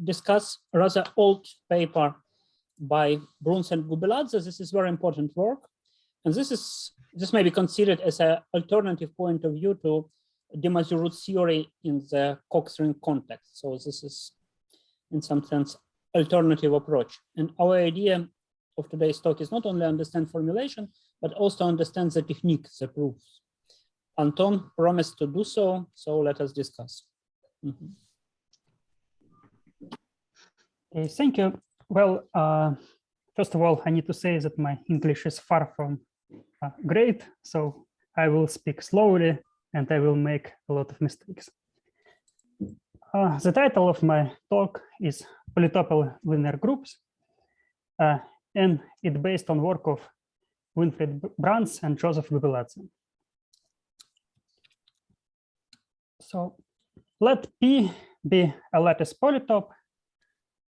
discuss a rather old paper by Bruns and Gubeladze. This is very important work. And this may be considered as an alternative point of view to de Maistre theory in the Cox ring context. So this is, in some sense, alternative approach. And our idea of today's talk is not only understand formulation, but also understand the technique, the proofs. Anton promised to do so, so let us discuss. Okay, thank you. Well, first of all, I need to say that my English is far from great, so I will speak slowly and I will make a lot of mistakes. The title of my talk is Polytopal linear groups, and it's based on work of Winfried Bruns and Joseph Gubeladze. So let P be a lattice polytope.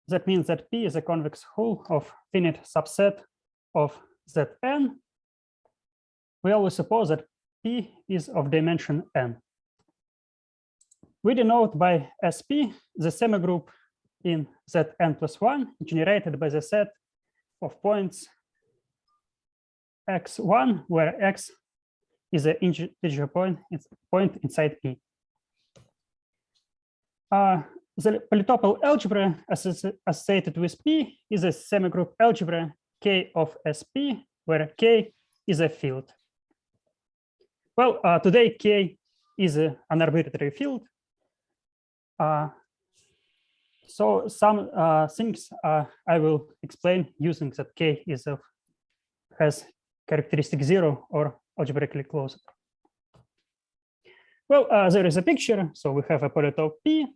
That means that P is a convex hull of finite subset of Zn. We always suppose that P is of dimension n. We denote by Sp the semigroup in Zn+1 generated by the set of points x1, where x is an integer point inside P. The polytopal algebra associated with P is a semigroup algebra K of Sp, where K is a field. Well, today K is an arbitrary field. So some things I will explain using that K has characteristic 0 or algebraically closed. Well, there is a picture. So we have a polytope P.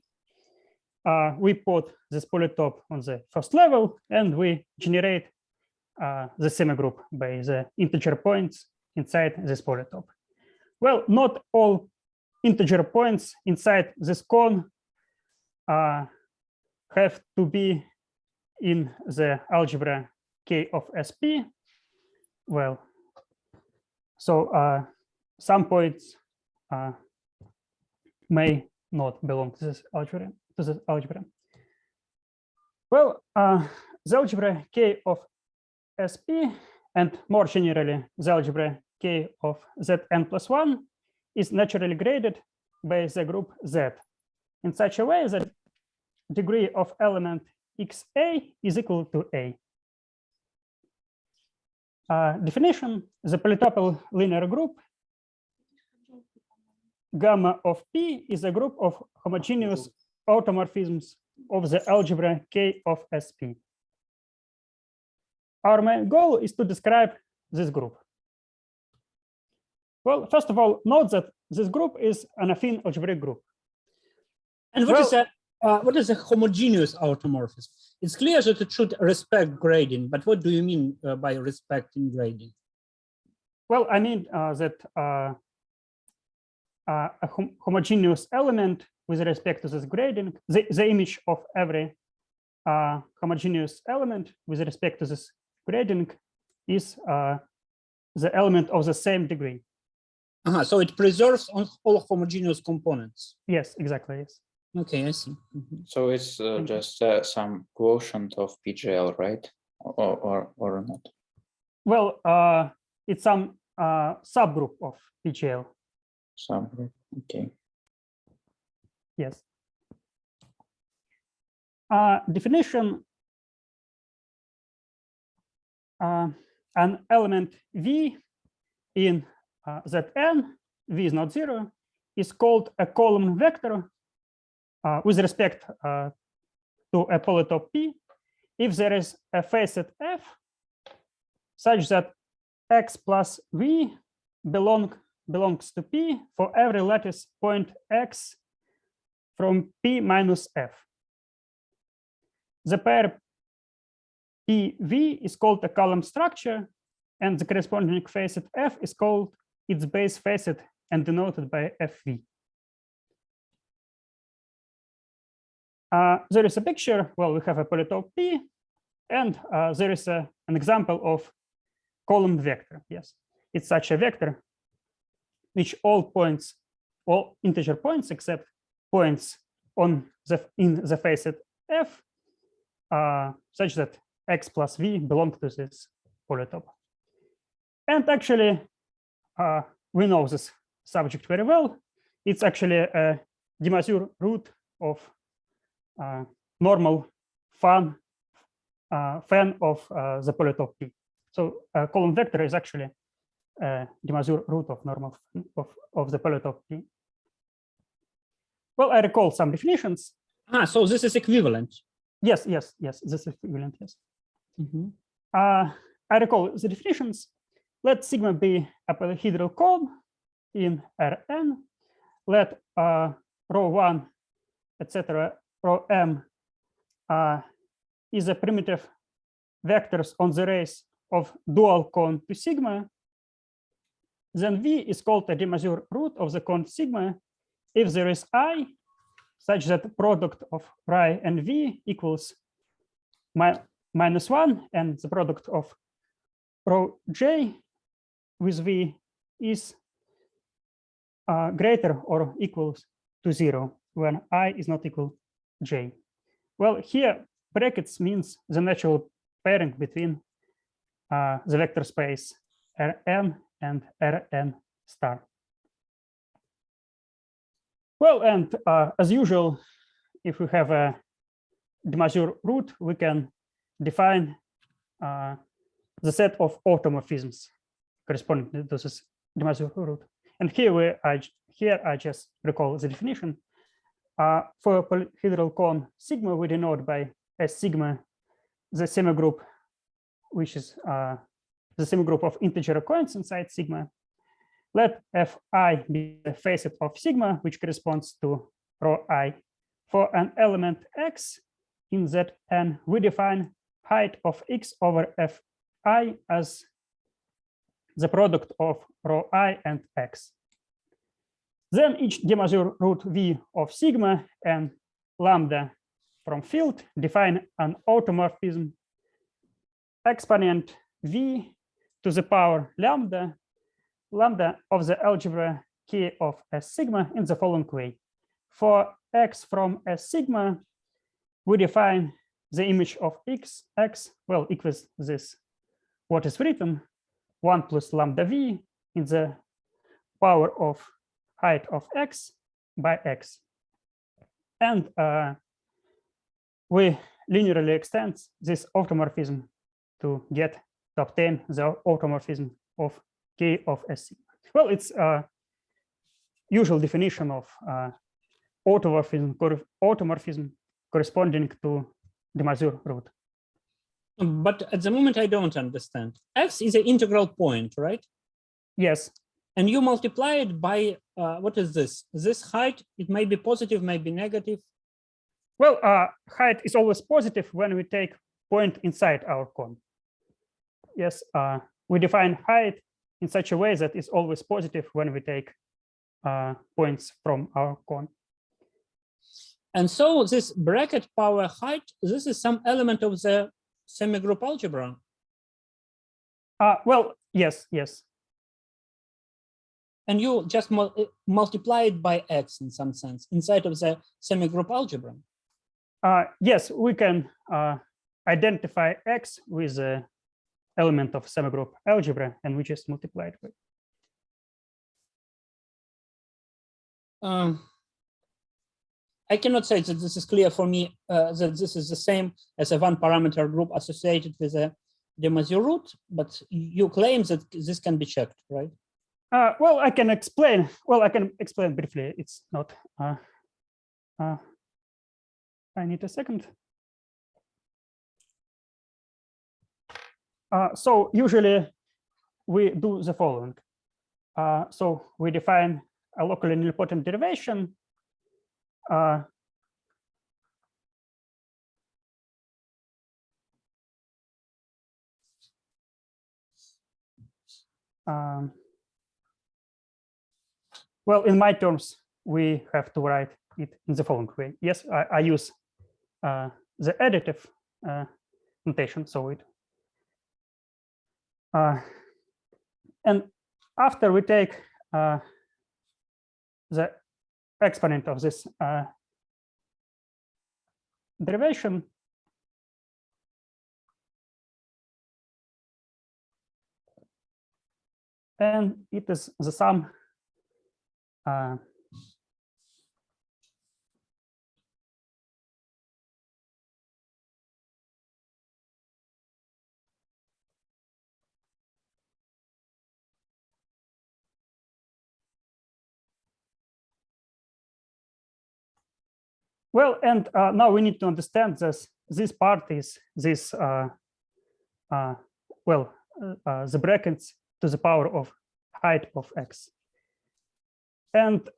We put this polytope on the first level, and we generate the semigroup by the integer points inside this polytope. Well, not all integer points inside this cone have to be in the algebra K of Sp. Well, so some points may not belong to this algebra. Well, the algebra K of Sp, and more generally, the algebra K of Zn+1 is naturally graded by the group Z in such a way that degree of element xa is equal to A. Definition: the polytopal linear group gamma of P is a group of homogeneous automorphisms of the algebra K of Sp. Our main goal is to describe this group. Well, first of all, note that this group is an affine algebraic group. And what is a homogeneous automorphism? It's clear that it should respect grading, but what do you mean by respecting grading? Well, I mean that a homogeneous element with respect to this grading, the image of every homogeneous element with respect to this grading is the element of the same degree. So it preserves all homogeneous components. Yes, exactly. Yes. Okay, I see. So it's just some quotient of PGL, right? Or not? Well, it's some subgroup of PGL. Subgroup. Okay. Yes. Definition: an element V in Zn, V is not 0, is called a column vector with respect to a polytope P if there is a facet F such that X plus V belongs to P for every lattice point X from P minus F. The pair PV is called a column structure, and the corresponding facet F is called its base facet and denoted by FV. There is a picture. Well, we have a polytope P, and there is an example of column vector. Yes, it's such a vector which all integer points except points in the facet F such that X plus V belong to this polytope. And actually, we know this subject very well. It's actually a de Mazur root of normal fan of the polytope P. So column vector is actually a de Mazur root of normal of the polytope P. Well, I recall some definitions. So this is equivalent. Yes, this is equivalent, yes. Mm-hmm. I recall the definitions. Let sigma be a polyhedral cone in Rn. Let ρ1, etc., ρm is a primitive vectors on the race of dual cone to sigma. Then V is called a de Mazur root of the cone sigma if there is I such that the product of ρ and V equals -1, and the product of ρj with V is greater or equals to 0 when I is not equal j. Well, here brackets means the natural pairing between the vector space Rn and Rn star. Well, and as usual, if we have a de Mazur root, we can define the set of automorphisms corresponding to this de Mazur root. And here I just recall the definition. For a polyhedral cone sigma, we denote by S sigma the semigroup, which is the semigroup of integer coins inside sigma. Let Fi be the facet of sigma, which corresponds to ρi. For an element x in Zn, we define height of x over Fi as the product of ρi and x. Then each de Mazur root V of sigma and lambda from field define an automorphism exponent V to the power lambda of the algebra K of S sigma in the following way. For x from S sigma, we define the image of x, well, equals this, what is written, 1 plus lambda V in the power of height of x by x. And we linearly extend this automorphism to obtain the automorphism of K of S sigma. Well, it's a usual definition of automorphism corresponding to de Mazur root. But at the moment, I don't understand. X is an integral point, right? Yes. And you multiply it by, what is this? This height, it may be positive, may be negative. Well, height is always positive when we take point inside our cone. Yes, we define height in such a way that is always positive when we take points from our cone. And so this bracket power height, this is some element of the semigroup algebra. Well, yes. And you just multiply it by x in some sense inside of the semigroup algebra. Yes, we can identify x with the element of semigroup algebra, and we just multiply it with. I cannot say that this is clear for me, that this is the same as a one parameter group associated with a de Mazur root, but you claim that this can be checked, right? Well, I can explain. Well, I can explain briefly. It's not. I need a second. So usually we do the following. So we define a locally nilpotent derivation. Well, in my terms, we have to write it in the following way. Yes, I use the additive notation. So it and after we take the exponent of this derivation. And it is the sum well, and now we need to understand this part is this the brackets to the power of height of x. And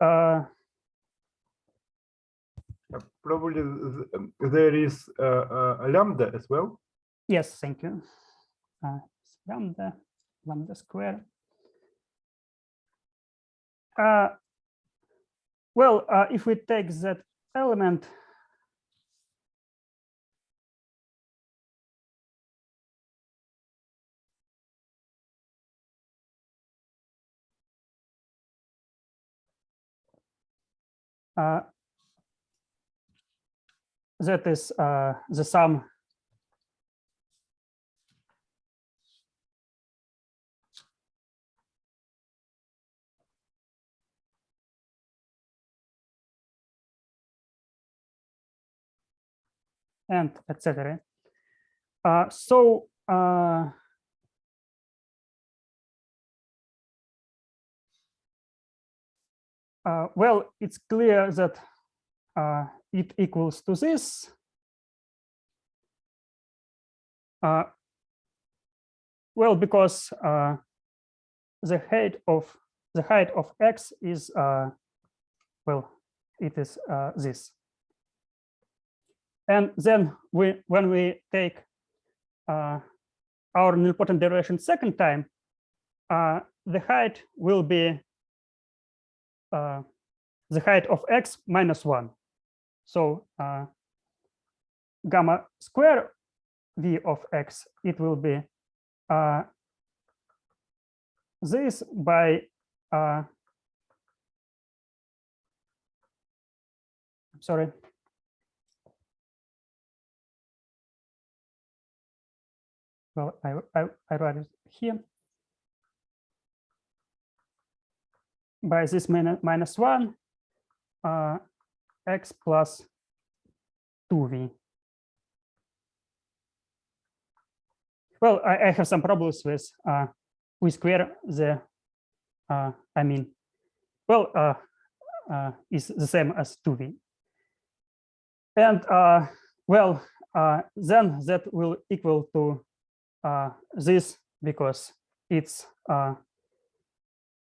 probably there is a lambda as well. yes, thank you. Lambda square. Well, if we take that element, that is the sum and etc. Well, it's clear that it equals to this. Well, because the height of x is well, it is this. And then when we take our nilpotent derivation second time, the height will be the height of x minus 1. So gamma square v of x, it will be this by sorry. Well, I write it here. By this minus 1, x plus 2v. Well, I have some problems with we square the, I mean, well, is the same as 2v. And well, then that will equal to this, because it's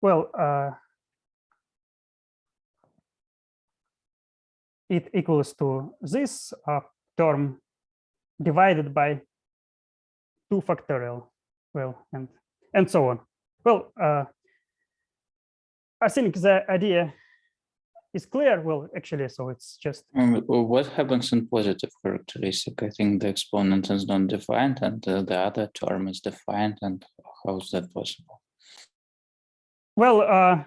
well, it equals to this term divided by 2 factorial, well, and so on. Well, I think the idea is clear. Well, actually, so it's just what happens in positive characteristic? I think the exponent is not defined and the other term is defined. And how is that possible? Well,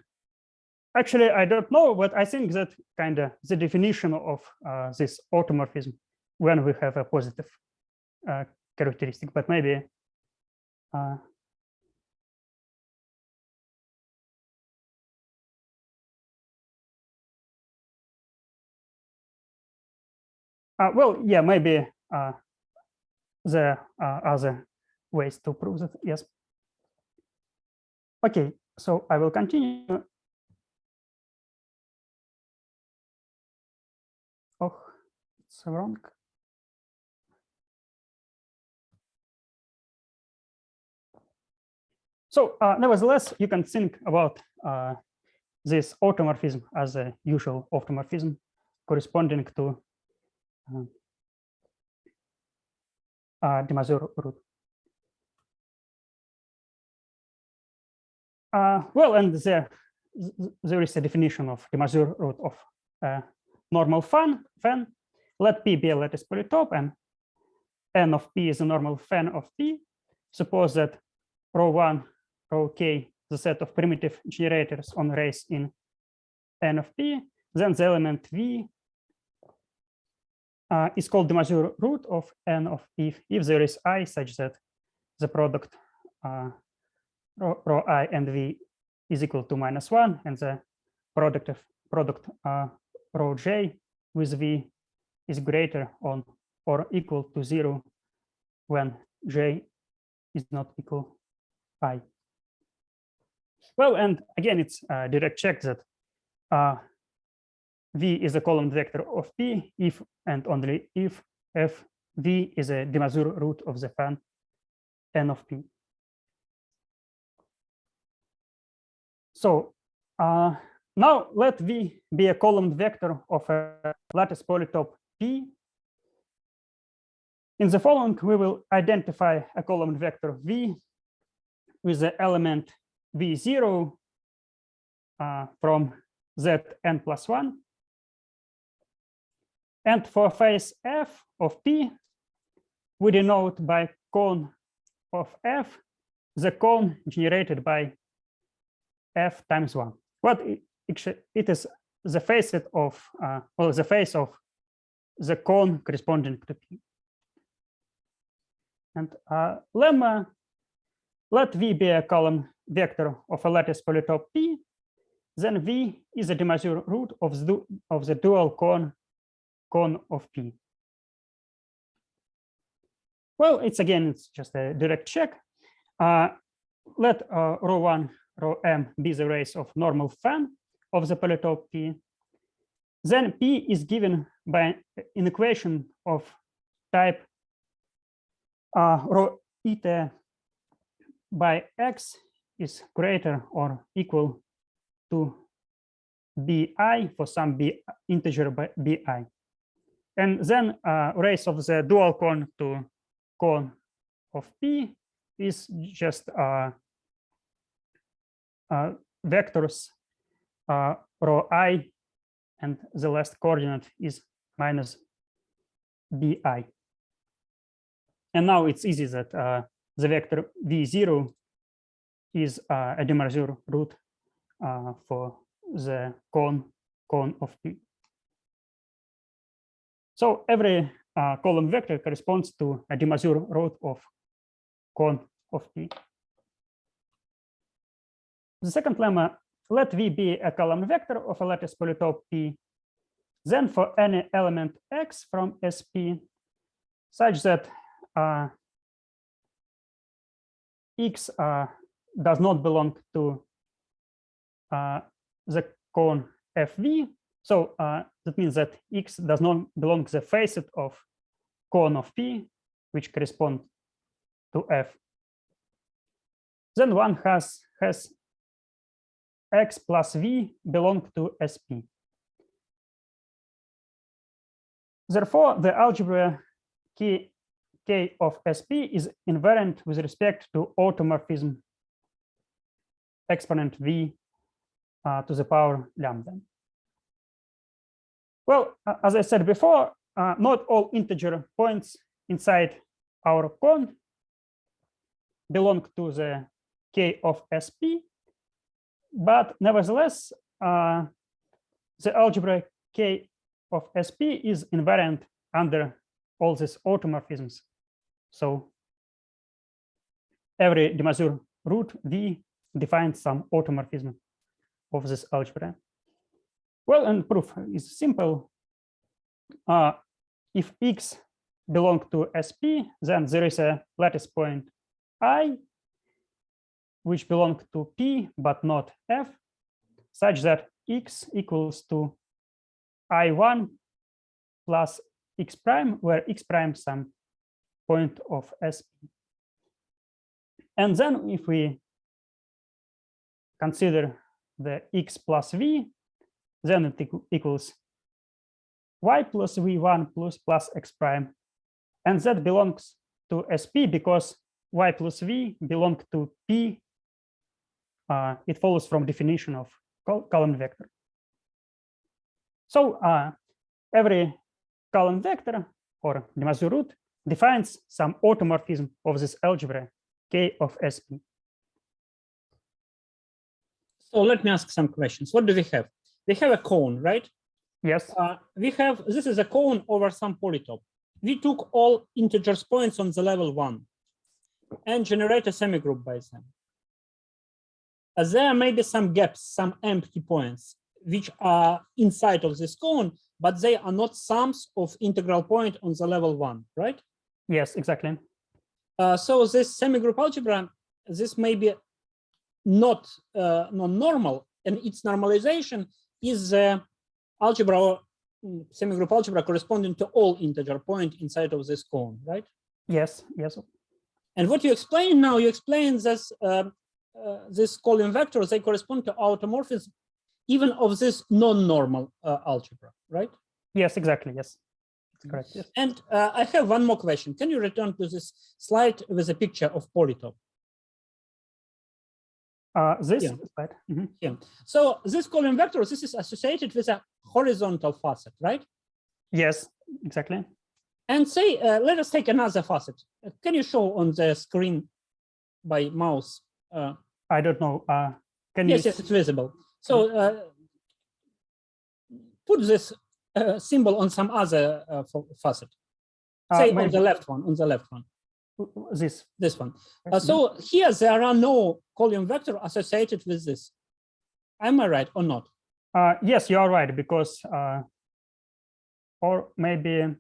actually, I don't know, but I think that kind of the definition of this automorphism when we have a positive characteristic, but maybe well, yeah, maybe there are other ways to prove that. Yes. Okay, so I will continue. Oh, it's wrong. So nevertheless, you can think about this automorphism as a usual automorphism corresponding to de Mazur root. Well, and there is a definition of de Mazur root of normal fan. Let P be a lattice polytope, and n of P is a normal fan of P. Suppose that rho 1, rho k, the set of primitive generators on race in n of P. Then the element V is called the Mazur root of n of p if there is I such that the product rho I and v is equal to -1, and the product rho j with v is greater on or equal to 0 when j is not equal I. Well, and again, it's a direct check that v is a column vector of p if and only if f v is a de Mazur root of the fan n of p. So now let v be a column vector of a lattice polytope p. In the following, we will identify a column vector v with the element v0 from zn plus 1. And for face f of p, we denote by cone of f the cone generated by f times 1. What it is the facet of, well, the face of the cone corresponding to p. And lemma, let v be a column vector of a lattice polytope p, then v is a de Mazur root of the dual cone of p. Well, it's just a direct check. Let rho 1, rho m be the rays of normal fan of the polytope p. Then p is given by an equation of type rho eta by x is greater or equal to bi for some b integer by bi. And then rays of the dual cone to cone of p is just vectors rho I, and the last coordinate is minus bi. And now it's easy that the vector v0 is a de Mazur root for the cone of p. So every column vector corresponds to a de Mazur root of cone of p. The second lemma, let v be a column vector of a lattice polytope p, then for any element x from Sp such that x does not belong to the cone fv. So that means that x does not belong to the facet of cone of p, which correspond to f. Then one has x plus v belong to Sp. Therefore, the algebra k of Sp is invariant with respect to automorphism exponent v to the power lambda. Well, as I said before, not all integer points inside our cone belong to the k of Sp, but nevertheless, the algebra k of Sp is invariant under all these automorphisms. So every de Mazur root v defines some automorphism of this algebra. Well, and proof is simple. If x belongs to Sp, then there is a lattice point I, which belongs to p but not f, such that x equals to I1 plus x prime, where x prime some point of Sp. And then if we consider the x plus v, then it equals y plus v1 plus x prime. And that belongs to Sp because y plus v belong to p. It follows from definition of column vector. So every column vector or de Mazur root defines some automorphism of this algebra k of Sp. So let me ask some questions. What do we have? We have a cone, right? Yes. We have, this is a cone over some polytope. We took all integers points on the level 1 and generate a semigroup by them. There may be some gaps, some empty points, which are inside of this cone, but they are not sums of integral point on the level 1, right? Yes, exactly. So this semigroup algebra, this may be not non-normal, and its normalization is the algebra or semigroup algebra corresponding to all integer point inside of this cone, right? Yes, yes. And what you explain now, you explain this this column vectors, they correspond to automorphisms even of this non-normal algebra, right? Yes, exactly. Yes, that's correct. Yes. And I have one more question. Can you return to this slide with a picture of polytope? This Yeah. slide. Yeah. So this column vector, this is associated with a horizontal facet, right? Yes, exactly. And say, let us take another facet. Can you show on the screen by mouse? I don't know. Can Yes, you? yes, it's visible. So put this symbol on some other facet. Say on the left one, on the left one. This one. So here there are no column vector associated with this. Am I right or not? Yes, you are right, because or maybe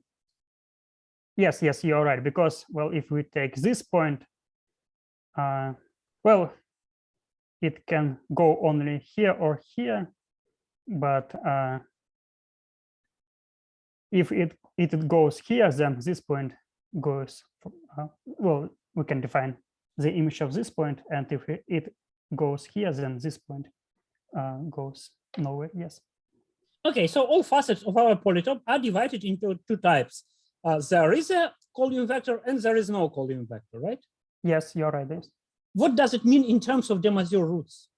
yes, you are right, because, well, if we take this point, well, it can go only here or here, but if it goes here, then this point goes, well, we can define the image of this point, and if it goes here, then this point goes nowhere. Yes. Okay, so all facets of our polytope are divided into two types. There is a column vector and there is no column vector, right? Yes, you're right. Yes. What does it mean in terms of de Mazur roots?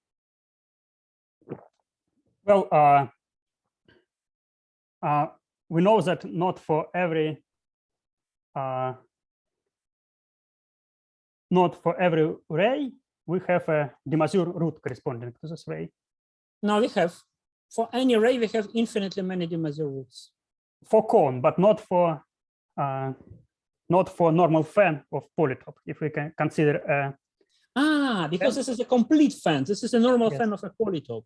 Well, we know that not for every ray we have a de Mazur root corresponding to this ray. Now we have, for any ray, we have infinitely many de Mazur roots. For cone, but not for normal fan of polytope. If we can consider because this is a complete fan. This is a normal fan of a polytope.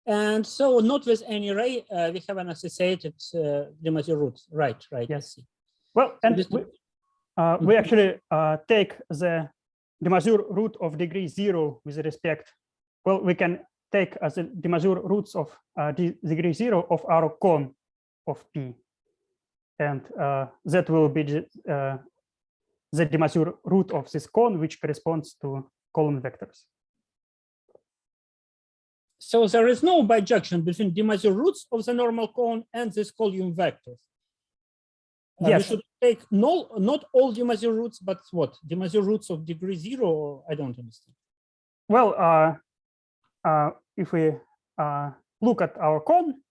And so not with any ray, we have an associated de Mazur root. Right, right. Yes. Well, and we actually take the de Mazur root of degree 0 with respect. Well, we can take as a de Mazur roots of degree 0 of our cone of P. And that will be the de Mazur root of this cone, which corresponds to column vectors. So there is no bijection between de Mazur roots of the normal cone and this column vectors. Yes. We should take not all de Mazur roots, but what? De Mazur roots of degree 0, or I don't understand. Well, if we look at our cone,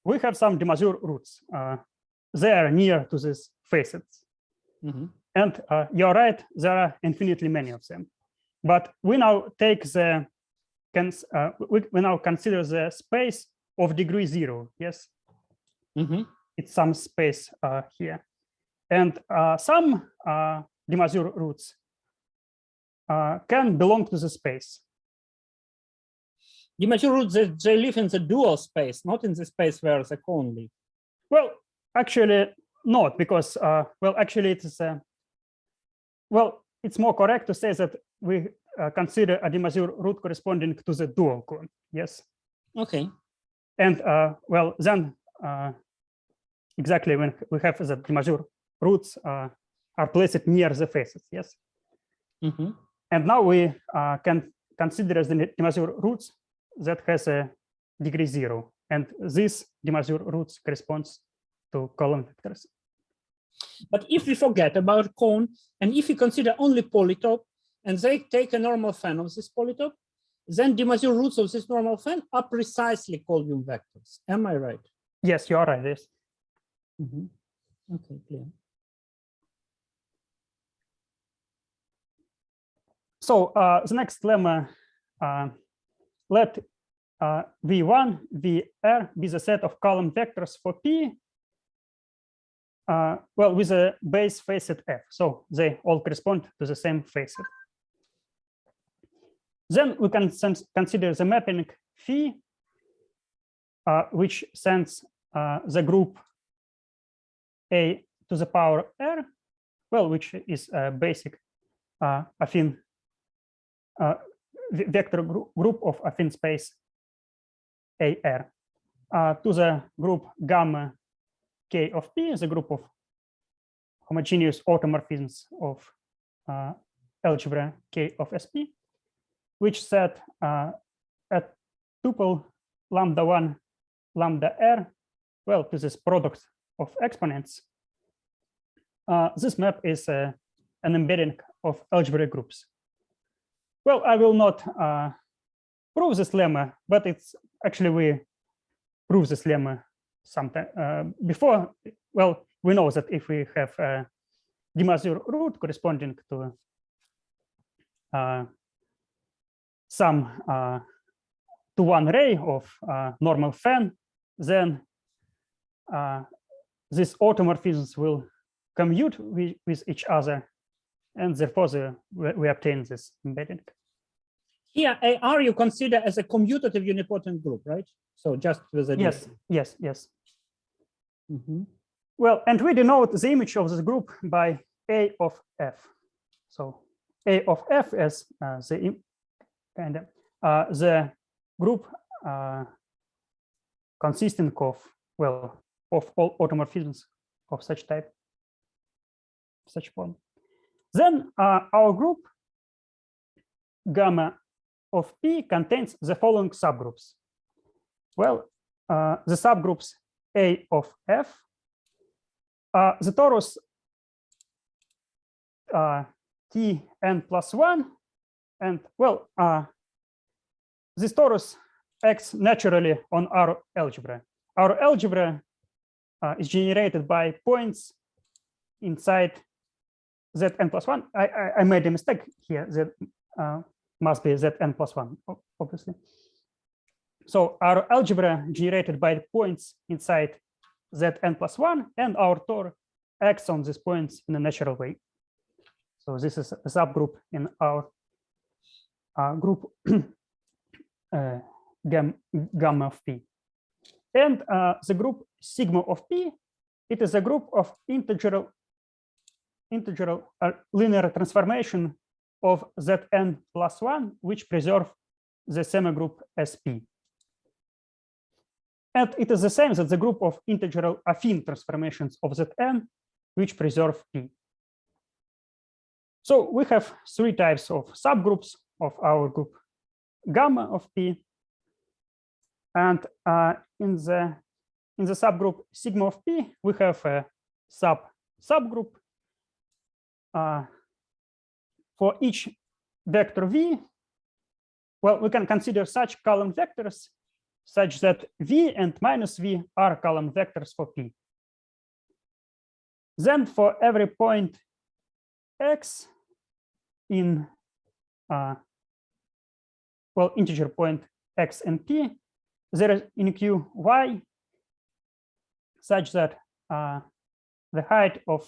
we have some de Mazur roots. They are near to these facets. And you're right, there are infinitely many of them. But we now take the we now consider the space of degree 0. Yes, it's some space here, and some de Mazur roots can belong to the space. De Mazur roots, they live in the dual space, not in the space where the cone lives. Well, actually not, because well, actually it's well, it's more correct to say that we consider a de Mazur root corresponding to the dual cone. Yes. Okay. And well, then exactly when we have the de Mazur roots are placed near the faces. Yes. And now we can consider the de Mazur roots that has a degree 0, and this de Mazur roots corresponds to column vectors. But if we forget about cone, and if we consider only polytope, and they take a normal fan of this polytope, then de Mazur roots of this normal fan are precisely column vectors. Am I right? Yes, you are right. Yes. Okay, clear. So the next lemma, let V1, Vr be the set of column vectors for P, well, with a base facet F. So they all correspond to the same facet. Then we can consider the mapping phi, which sends the group A to the power R, well, which is a basic affine vector group of affine space AR, to the group gamma K of P, the group of homogeneous automorphisms of algebra K of SP, which set a tuple lambda 1 lambda R, well, to this product of exponents. This map is an embedding of algebraic groups. Well, I will not prove this lemma, but it's actually we prove this lemma sometime before. Well, we know that if we have a de Mazur root corresponding to some to one ray of normal fan, then these automorphisms will commute with each other, and therefore we obtain this embedding. Here, AR you consider as a commutative unipotent group, right? So just with a yes. Mm-hmm. Well, and we denote the image of this group by A of F. So A of F as the group consisting of, well, of all automorphisms of such type, such form. Then our group gamma of P contains the following subgroups. Well, the subgroups A of F, the torus Tn+1, and well, this torus acts naturally on our algebra. Our algebra is generated by points inside Zn+1. I made a mistake here. That must be Zn+1, obviously. So our algebra generated by the points inside Zn+1, and our Tor acts on these points in a natural way. So this is a subgroup in our group gamma of P. And the group sigma of P, it is a group of integral linear transformation of Zn+1, which preserve the semigroup SP. And it is the same as the group of integral affine transformations of Zn, which preserve P. So we have three types of subgroups of our group gamma of P. And in the subgroup sigma of P, we have a subgroup for each vector V. Well, we can consider such column vectors such that V and minus V are column vectors for P. Then for every point X in, well, integer point X and P, there is in Q Y such that the height of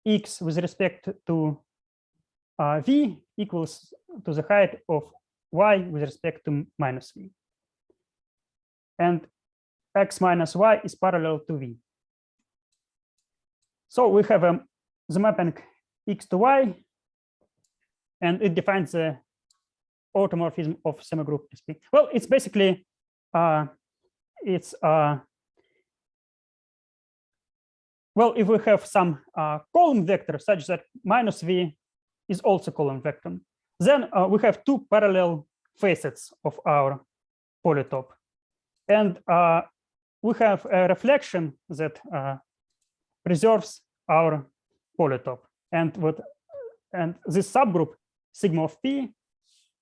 X with respect to V equals to the height of Y with respect to minus V. And X minus Y is parallel to V. So we have the mapping X to Y, and it defines the automorphism of semigroup SP. Well, it's basically well, if we have some column vector such that minus V is also column vector, then we have two parallel facets of our polytope. And we have a reflection that preserves our polytope. And this subgroup sigma of P,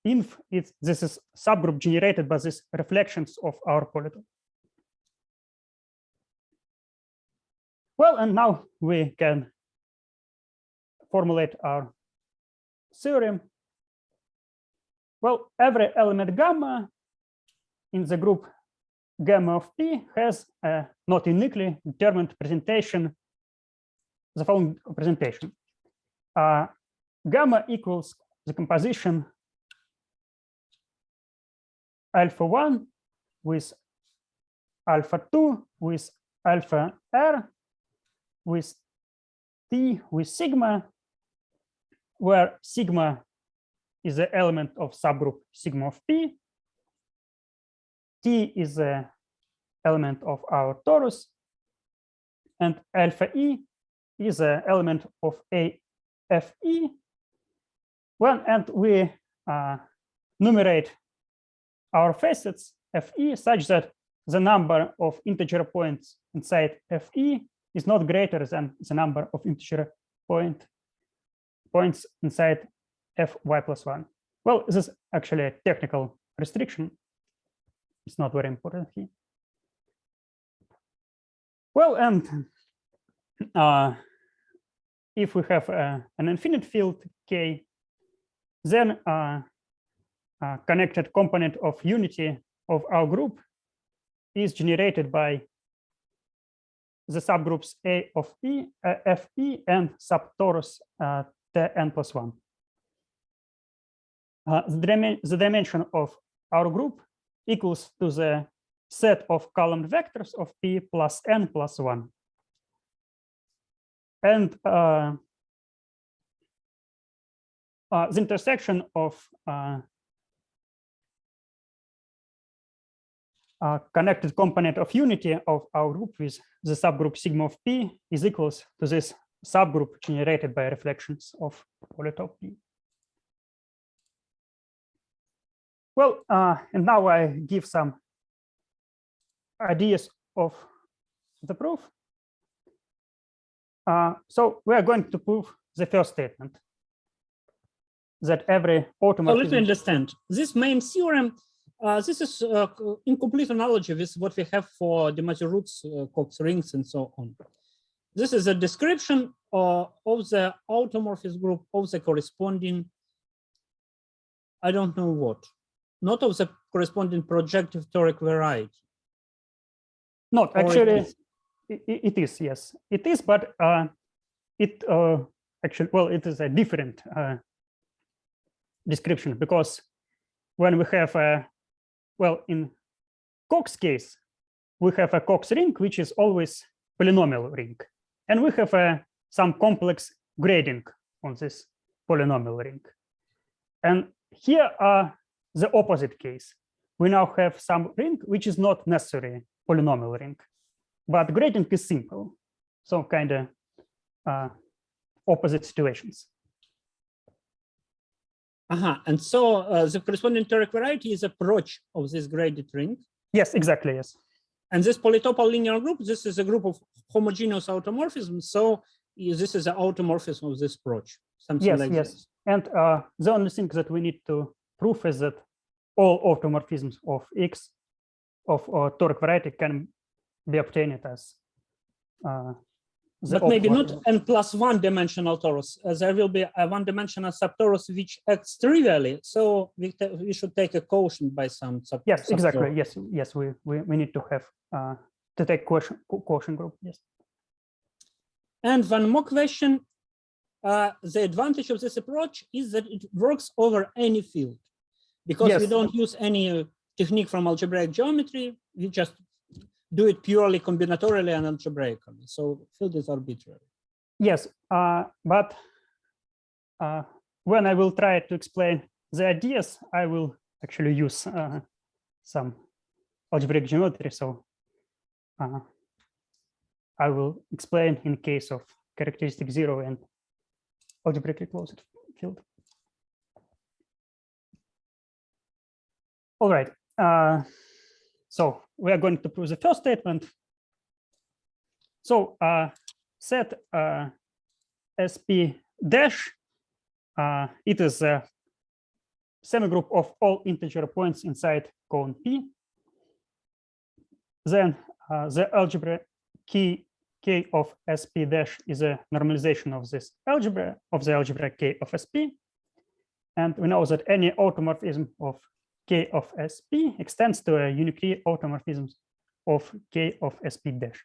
inf, this is subgroup generated by these reflections of our polytope. Well, and now we can formulate our theorem. Well, every element gamma in the group gamma of P has a not uniquely determined presentation, the following presentation. Gamma equals the composition alpha 1 with alpha 2 with alpha r with T with sigma, where sigma is the element of subgroup sigma of P, T is the element of our torus, and alpha E is the element of AFE. And we numerate our facets FE such that the number of integer points inside FE is not greater than the number of integer points inside Fy plus 1. Well, this is actually a technical restriction. It's not very important here. Well, and if we have an infinite field K, then connected component of unity of our group is generated by the subgroups A of E, Fe, and subtorus Tn plus 1. The dimension of our group equals to the set of column vectors of P plus N plus 1. And the intersection of connected component of unity of our group with the subgroup sigma of P is equals to this subgroup generated by reflections of polytope P. Well, and now I give some ideas of the proof. So we are going to prove the first statement that every automorphism. So let me understand. This main theorem, this is in complete analogy with what we have for De Maistre roots, Cox rings, and so on. This is a description of the automorphism group of the corresponding, I don't know what, not of the corresponding projective toric variety. Not actually, it is, yes, it is, but it actually, well, it is a different description, because when we have a, well, in Cox case, we have a Cox ring, which is always polynomial ring, and we have some complex grading on this polynomial ring. And here are the opposite case. We now have some ring which is not necessarily polynomial ring, but grading is simple. So kind of opposite situations. And so the corresponding toric variety is approach of this graded ring. Yes, exactly, yes. And this polytopal linear group, this is a group of homogeneous automorphisms. So this is the automorphism of this approach. Something like this. And the only thing that we need to prove is that all automorphisms of X of toric variety can be obtained as but maybe not n+1 dimensional torus. There will be a one-dimensional subtorus which acts trivially. So we should take a quotient by some sub. Yes, exactly. Yes, yes. We need to have to take quotient group. Yes. And one more question. The advantage of this approach is that it works over any field, because we don't use any technique from algebraic geometry. We just do it purely combinatorially and algebraically. So field is arbitrary. Yes, but when I will try to explain the ideas, I will actually use some algebraic geometry. So I will explain in case of characteristic 0 and algebraically closed field. All right. So we are going to prove the first statement. So set SP dash, it is a semigroup of all integer points inside cone P. Then the algebra K of SP dash is a normalization of this algebra, of the algebra K of SP. And we know that any automorphism of K of SP extends to a uniquely automorphism of K of SP dash.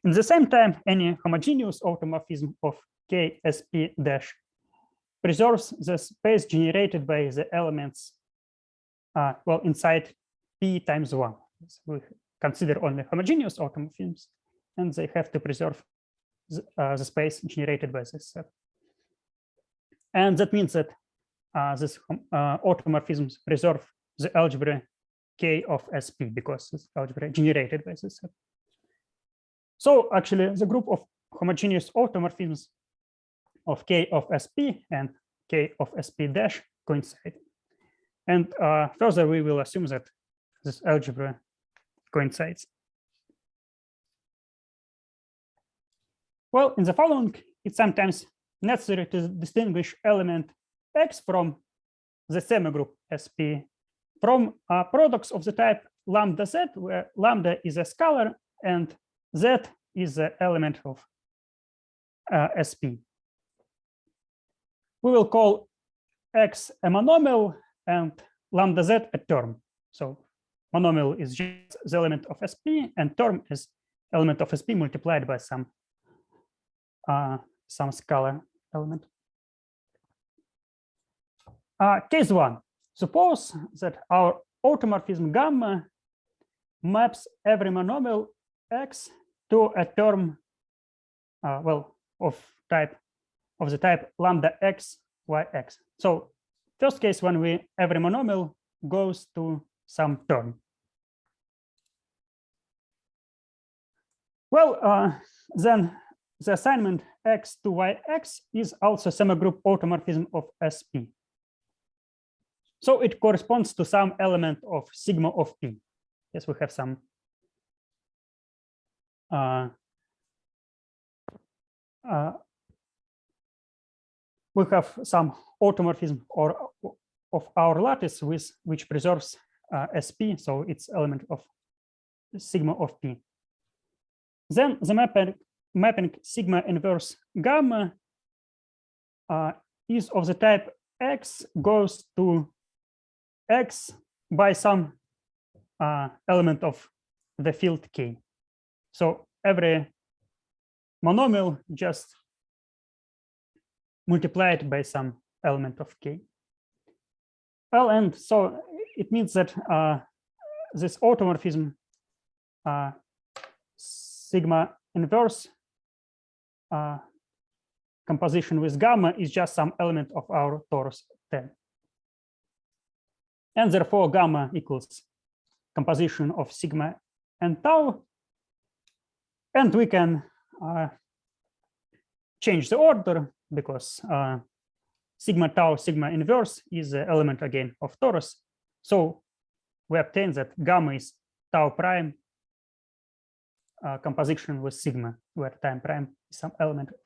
In the same time, any homogeneous automorphism of K SP dash preserves the space generated by the elements well inside P times 1. So we consider only homogeneous automorphisms, and they have to preserve the space generated by this set. And that means that these automorphisms preserve the algebra K of SP because this algebra generated by this set. So actually, the group of homogeneous automorphisms of K of SP and K of SP dash coincide. And further, we will assume that this algebra coincides. Well, in the following, it's sometimes necessary to distinguish element X from the semigroup SP from products of the type lambda Z, where lambda is a scalar and Z is the element of SP. We will call X a monomial and lambda Z a term. So monomial is just the element of SP, and term is element of SP multiplied by some scalar element. Case 1. Suppose that our automorphism gamma maps every monomial X to a term, well, of the type lambda X YX. So first case, when every monomial goes to some term. Well, then the assignment X to YX is also semigroup automorphism of SP. So it corresponds to some element of sigma of P. Yes, we have some automorphism of our lattice which preserves SP, so it's element of sigma of P. Then the mapping sigma inverse gamma is of the type X goes to X by some element of the field K. So every monomial just multiplied by some element of K. Well, and so it means that this automorphism sigma inverse composition with gamma is just some element of our torus 10. And therefore, gamma equals composition of sigma and tau. And we can change the order because sigma tau sigma inverse is the element again of torus. So we obtain that gamma is tau prime composition with sigma, where time prime is some element of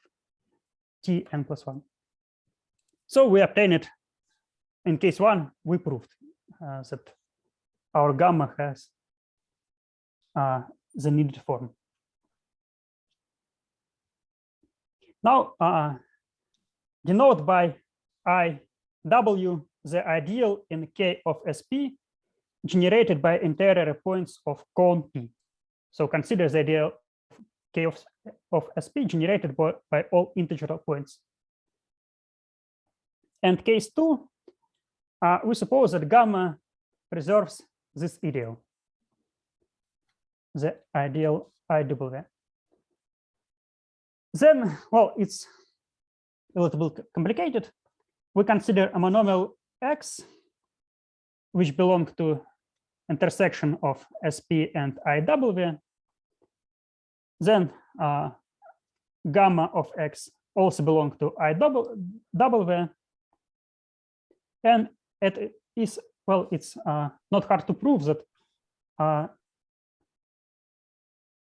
t n plus 1. So we obtain it in case 1. We proved that our gamma has the needed form. Now, denote by IW the ideal in K of SP generated by interior points of cone P. So consider the ideal K of SP generated by all integer points. And case 2, we suppose that gamma preserves this ideal, the ideal IW. Then, well, it's a little bit complicated. We consider a monomial X, which belong to intersection of SP and IW. Then gamma of X also belong to IW. And it is, well, it's not hard to prove that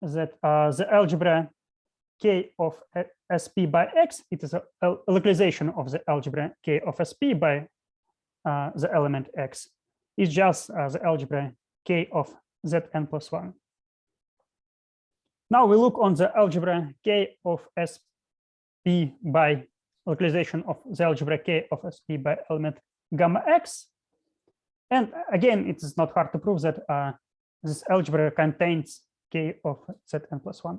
the algebra K of SP by X, it is a localization of the algebra K of SP by the element X, is just the algebra K of Zn plus 1. Now we look on the algebra K of SP by localization of the algebra K of SP by element gamma X. And again, it is not hard to prove that this algebra contains k of Zn plus 1.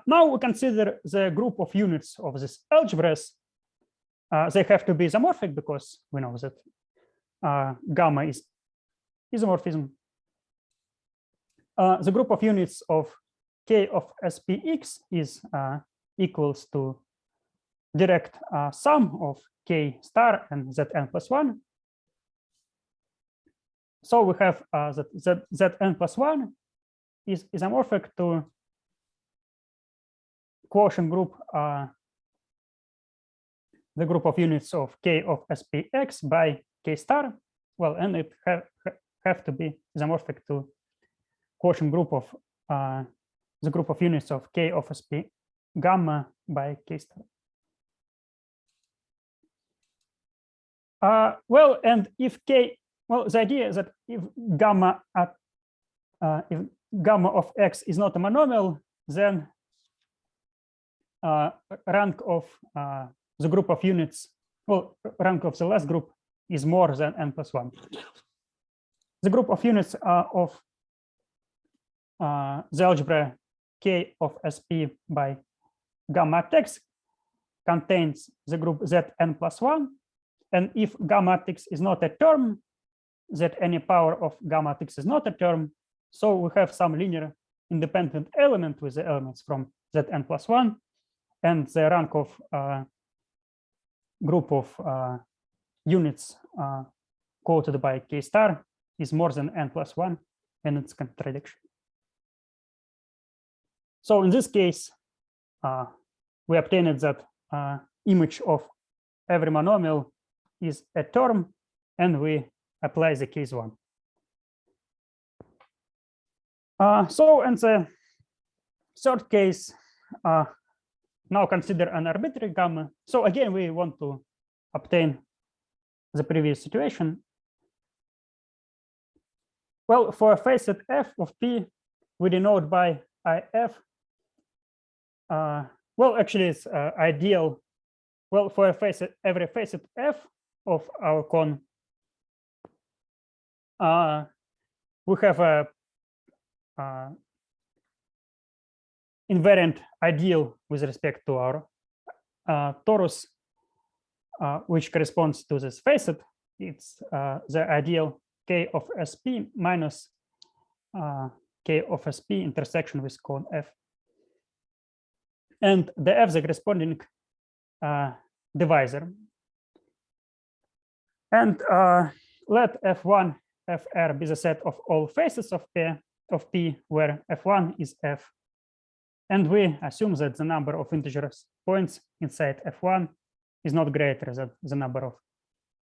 Now we consider the group of units of this algebras. They have to be isomorphic because we know that gamma is isomorphism. The group of units of k of SPX is equals to direct sum of k star and Zn plus 1. So we have that Zn plus 1 is isomorphic to quotient group, the group of units of k of SPX by k star. Well, and it have to be isomorphic to quotient group of the group of units of k of SP gamma by k star. Well, and if k, well, the idea is that if gamma of x is not a monomial, then rank of the group of units, well, rank of the last group is more than n plus 1. The group of units of the algebra k of SP by gamma at x contains the group Zn plus 1. And if gamma at x is not a term, that any power of gamma at x is not a term, so we have some linear independent element with the elements from Zn plus 1, and the rank of group of units quoted by k star is more than n plus 1, and it's contradiction. So in this case, we obtained that image of every monomial is a term, and we apply the case 1. So in the third case, now consider an arbitrary gamma. So again, we want to obtain the previous situation. Well, for a facet f of p, we denote by if. Well, actually, it's ideal. Well, for a facet, every facet f of our cone, we have a invariant ideal with respect to our torus, which corresponds to this facet. It's the ideal k of SP minus k of SP intersection with cone f. And the f the corresponding divisor. And let f1, fr be the set of all faces of p, where f1 is f. And we assume that the number of integers points inside f1 is not greater than the number of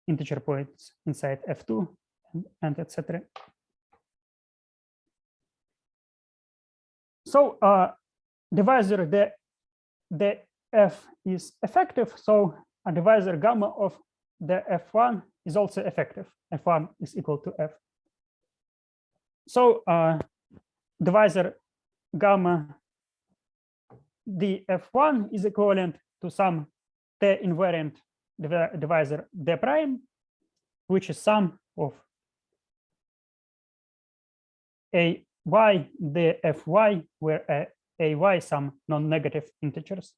integer points inside f2, and etc. So divisor the f is effective, so a divisor gamma of the f1 is also effective. f1 is equal to f. So divisor gamma df1 is equivalent to some t invariant divisor d prime, which is sum of a y dfy, where a y some non-negative integers.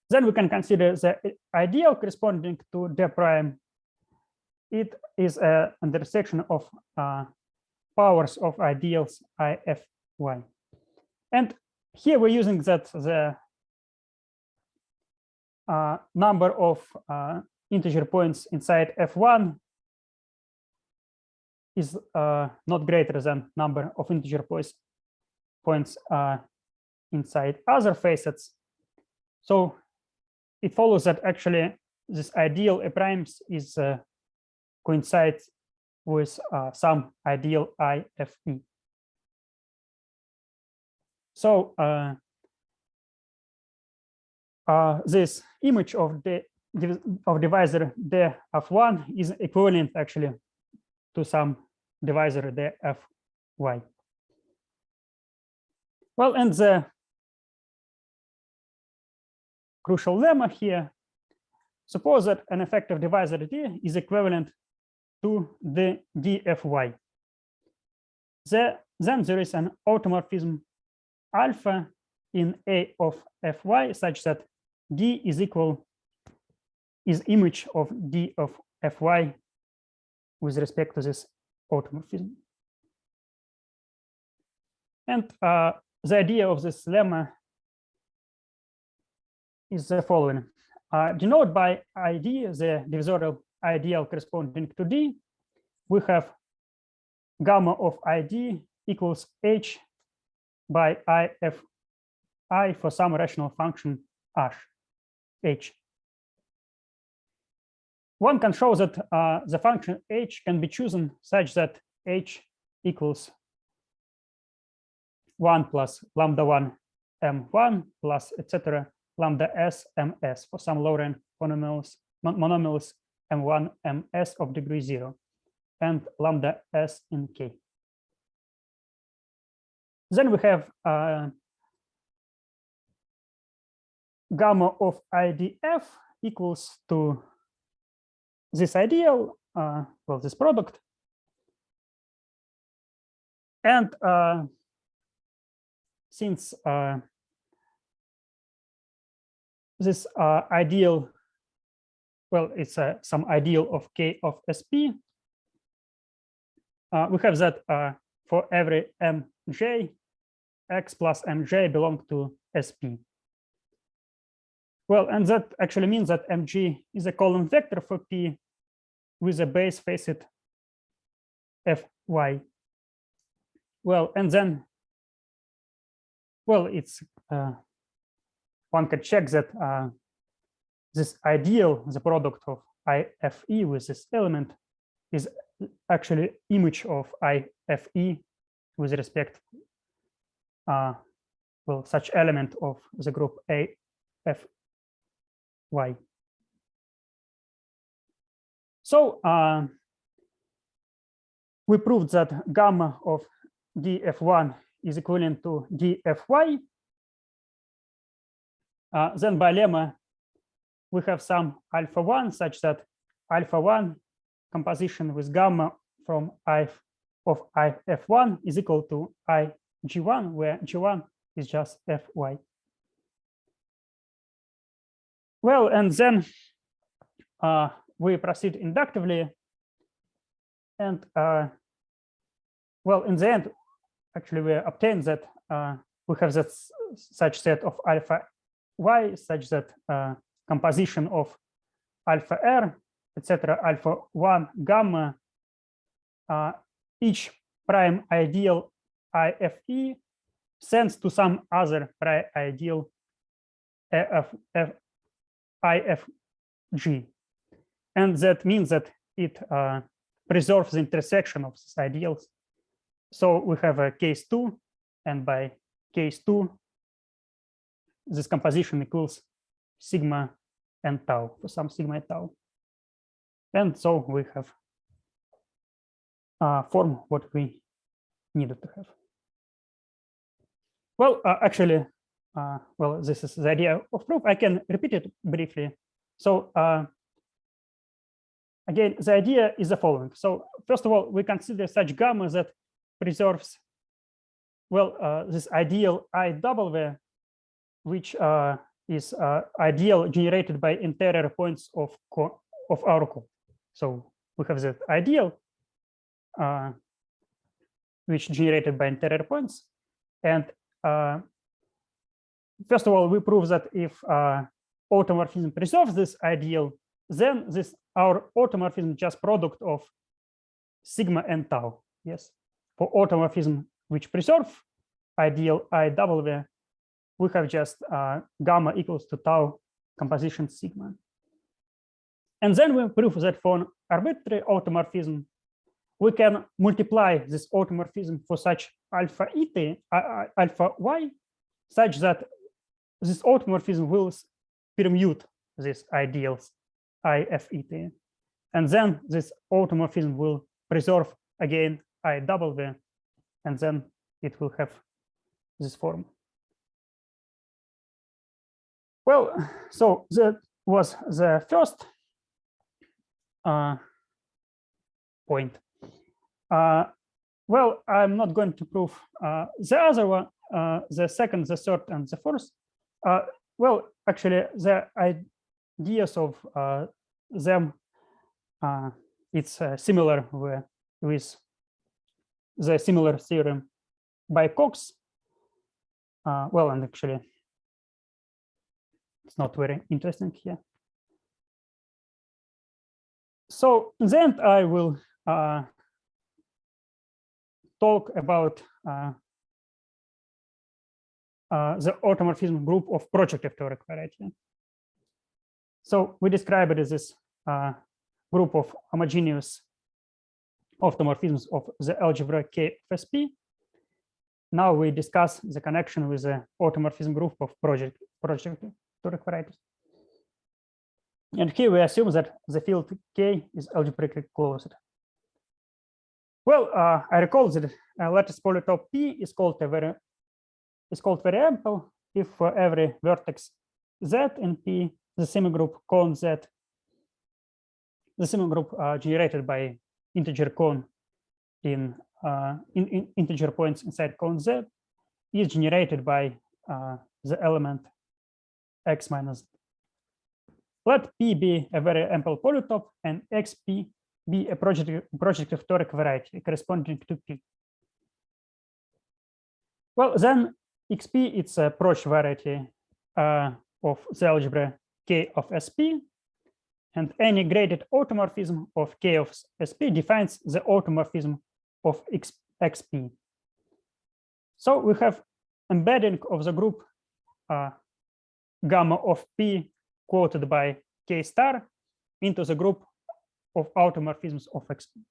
Then we can consider the ideal corresponding to d prime. It is an intersection of powers of ideals ify. And here we're using that the number of integer points inside f1 is not greater than number of integer points inside other facets. So it follows that actually this ideal a primes is coincides with some ideal IFE. So this image of the divisor d of 1 is equivalent actually to some divisor d of y. Well, and the crucial lemma here suppose that an effective divisor D is equivalent to the dfy. Then there is an automorphism alpha in A of fy such that D is image of D of fy with respect to this automorphism. And the idea of this lemma is the following. Denote by ID the divisorial ideal corresponding to D. We have gamma of ID equals h by I for some rational function h. One can show that the function h can be chosen such that h equals 1 plus lambda 1 m1 plus etc. lambda s ms for some low-rank monomials m1 ms of degree 0 and lambda s in k. Then we have gamma of idf equals to this ideal, well, this product. And since this ideal, well, it's some ideal of k of sp, we have that for every mj, x plus mj belong to sp. Well, and that actually means that mg is a column vector for p with a base facet fy. Well, and then, well, it's one can check that this ideal, the product of ife with this element, is actually image of ife with respect, well, such element of the group afy. So we proved that gamma of df1 is equivalent to dfy. Then by lemma, we have some alpha 1 such that alpha 1 composition with gamma from of if1 is equal to ig1, where g1 is just fy. Well, and then we proceed inductively, and well, in the end, actually, we obtain that we have that such set of alpha y such that composition of alpha r, etc., alpha 1 gamma, each prime ideal ife sends to some other prime ideal ifg, and that means that it preserves the intersection of these ideals. So we have a case 2, and by case 2, this composition equals sigma and tau for some sigma and tau. And so we have form what we needed to have. Well, actually, well, this is the idea of proof. I can repeat it briefly. So again, the idea is the following. So first of all, we consider such gamma that preserves, well, this ideal IW, which is ideal generated by interior points of our code. So we have that ideal, which generated by interior points. And first of all, we prove that if automorphism preserves this ideal, then our automorphism just product of sigma and tau. Yes, for automorphism which preserve ideal IW, we have just gamma equals to tau composition sigma. And then we prove that for an arbitrary automorphism, we can multiply this automorphism for such alpha y, such that this automorphism will permute these ideals if, and then this automorphism will preserve again IW, and then it will have this form. Well, so the was the first point. Well, I'm not going to prove the other one, the second, the third, and the fourth. Well, actually, the ideas of them, it's similar with the similar theorem by Cox. Well, and actually, it's not very interesting here. So in the end, I will talk about the automorphism group of projective toric variety. So we describe it as this group of homogeneous automorphisms of the algebra K of SP. Now we discuss the connection with the automorphism group of projective toric varieties. And here we assume that the field K is algebraically closed. Well, I recall that a lattice polytope P is called very ample if for every vertex Z in P, the semigroup con Z, the semigroup generated by integer con in integer points inside con Z is generated by the element x minus Z. Let P be a very ample polytope and XP be a projective toric variety corresponding to P. Well, then XP it's a proj variety of the algebra K of SP, and any graded automorphism of K of SP defines the automorphism of XP. So we have embedding of the group gamma of P quoted by K star into the group of automorphisms of XP.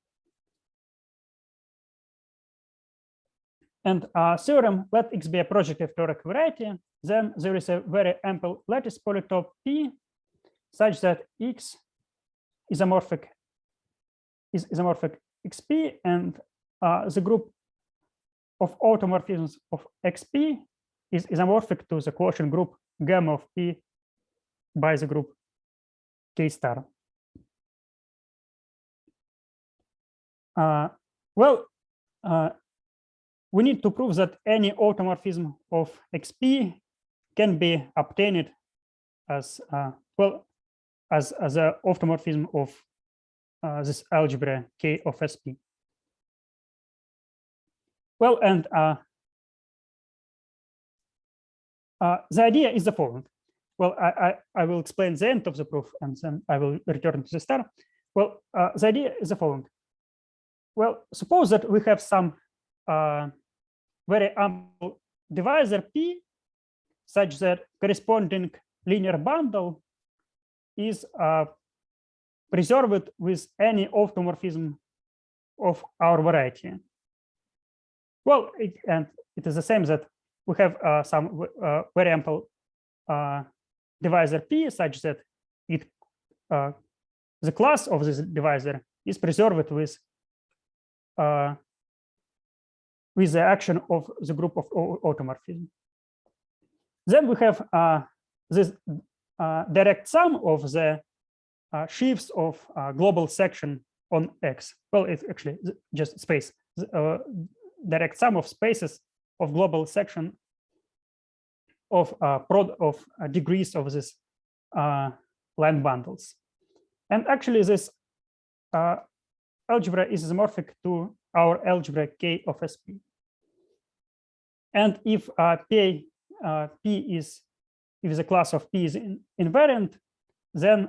And theorem, let X be a projective toric variety, then there is a very ample lattice polytope P such that X is isomorphic XP, and the group of automorphisms of XP is isomorphic to the quotient group gamma of P by the group K star. We need to prove that any automorphism of XP can be obtained as as an automorphism of this algebra K of SP. Well, and the idea is the following. Well, I will explain the end of the proof, and then I will return to the star. Well, the idea is the following. Well, suppose that we have some very ample divisor P such that corresponding linear bundle is preserved with any automorphism of our variety. Well, it is the same that we have some very ample divisor P such that the class of this divisor is preserved with the action of the group of automorphism. Then we have this direct sum of the sheaves of global section on X. Well, it's actually just space. Direct sum of spaces of global section of degrees of this line bundles. And actually, this algebra is isomorphic to our algebra K of SP. And if P is, if the class of P is invariant, then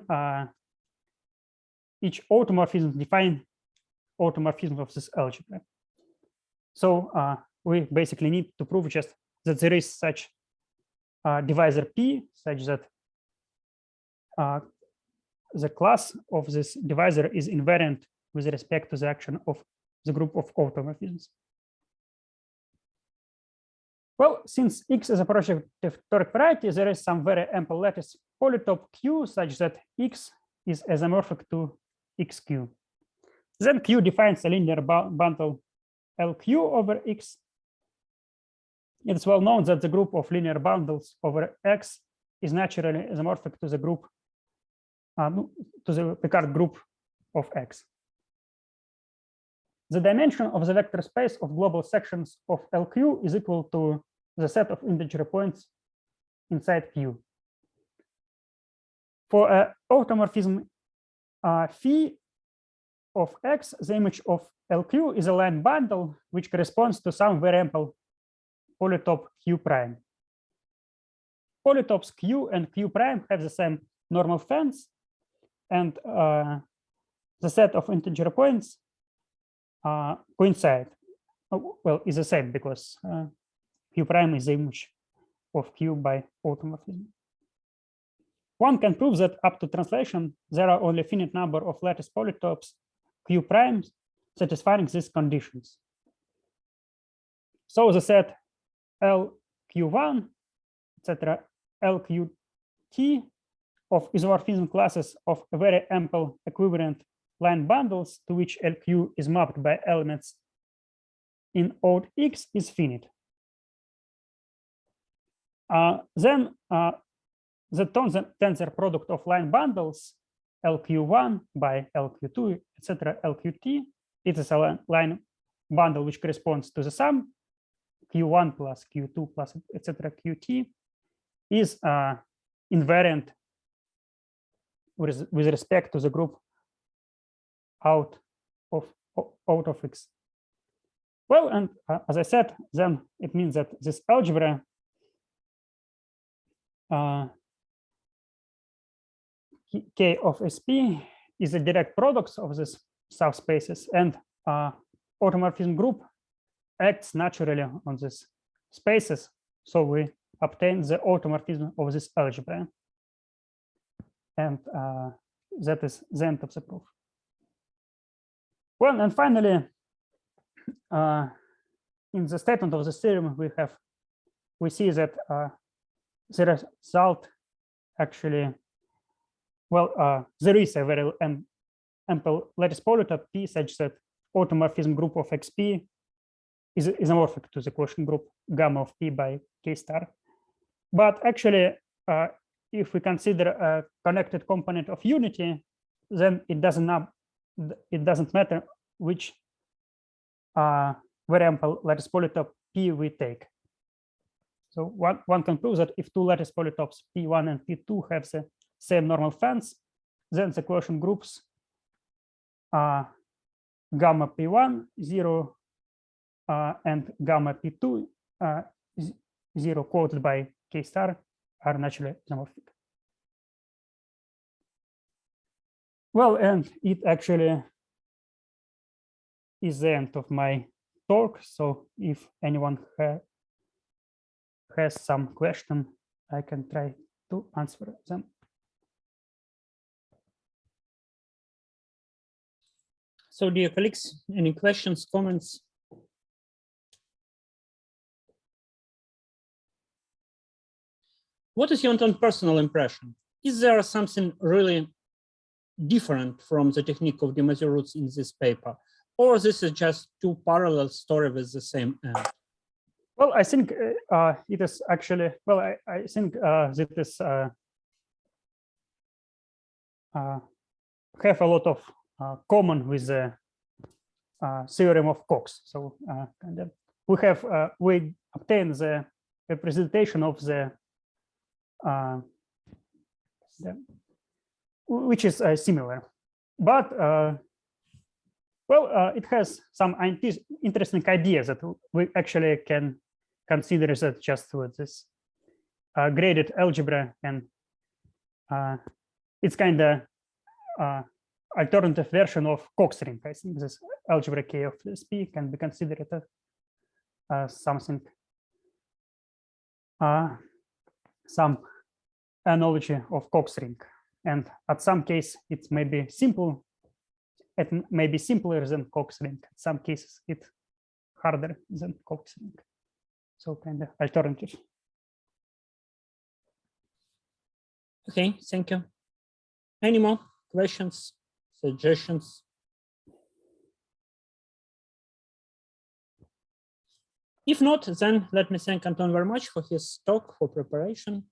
each automorphism define automorphism of this algebra. So we basically need to prove just that there is such divisor P such that the class of this divisor is invariant with respect to the action of the group of automorphisms. Well, since X is a projective toric variety, there is some very ample lattice polytope Q such that X is isomorphic to XQ. Then Q defines a linear bundle LQ over X. It's well known that the group of linear bundles over X is naturally isomorphic to the group to the Picard group of X. The dimension of the vector space of global sections of LQ is equal to the set of integer points inside Q. For an automorphism phi of X, the image of LQ is a line bundle which corresponds to some very ample polytope Q prime. Polytopes Q and Q prime have the same normal fence, and the set of integer points coincide. Well, is the same because Q prime is the image of Q by automorphism. One can prove that up to translation, there are only a finite number of lattice polytopes Q primes satisfying these conditions. So the set LQ1, etc., LQT of isomorphism classes of very ample equivalent line bundles to which LQ is mapped by elements in odd X is finite. Then the tensor product of line bundles LQ1 by LQ2, etc., LQT, it is a line bundle which corresponds to the sum Q1 plus Q2 plus etc. QT is invariant with respect to the group out of X. Well, and as I said, then it means that this algebra K of SP is a direct product of these subspaces, and automorphism group acts naturally on these spaces, so we obtain the automorphism of this algebra, and that is the end of the proof. Well, and finally, in the statement of the theorem, we see that the result actually, well, there is a very ample lattice polytope P such that automorphism group of XP is isomorphic to the quotient group gamma of P by K star. But actually, if we consider a connected component of unity, then it doesn't matter which very ample lattice polytope P we take. So one can prove that if two lattice polytopes P1 and P2 have the same normal fence, then the quotient groups gamma P1 0 and gamma P2 0 quoted by K star are naturally isomorphic. Well, and it actually is the end of my talk. So if anyone has some question, I can try to answer them. So dear colleagues, any questions, comments? What is your own personal impression? Is there something really different from the technique of de Maizière roots in this paper? Or this is just two parallel stories with the same end? Well, I think it is actually, well, I think that is have a lot of common with the theorem of Cox. So kind of we obtain the representation of the which is similar, but well, it has some interesting ideas that we actually can consider that just with this graded algebra, and it's kind of alternative version of Cox ring. I think this algebra K of SP can be considered as something, some analogy of Cox ring, and at some case it may be simple. It may be simpler than Cox ring. In some cases, it's harder than Cox ring. So kind of alternative. Okay, thank you. Any more questions, suggestions? If not, then let me thank Anton very much for his talk, for preparation.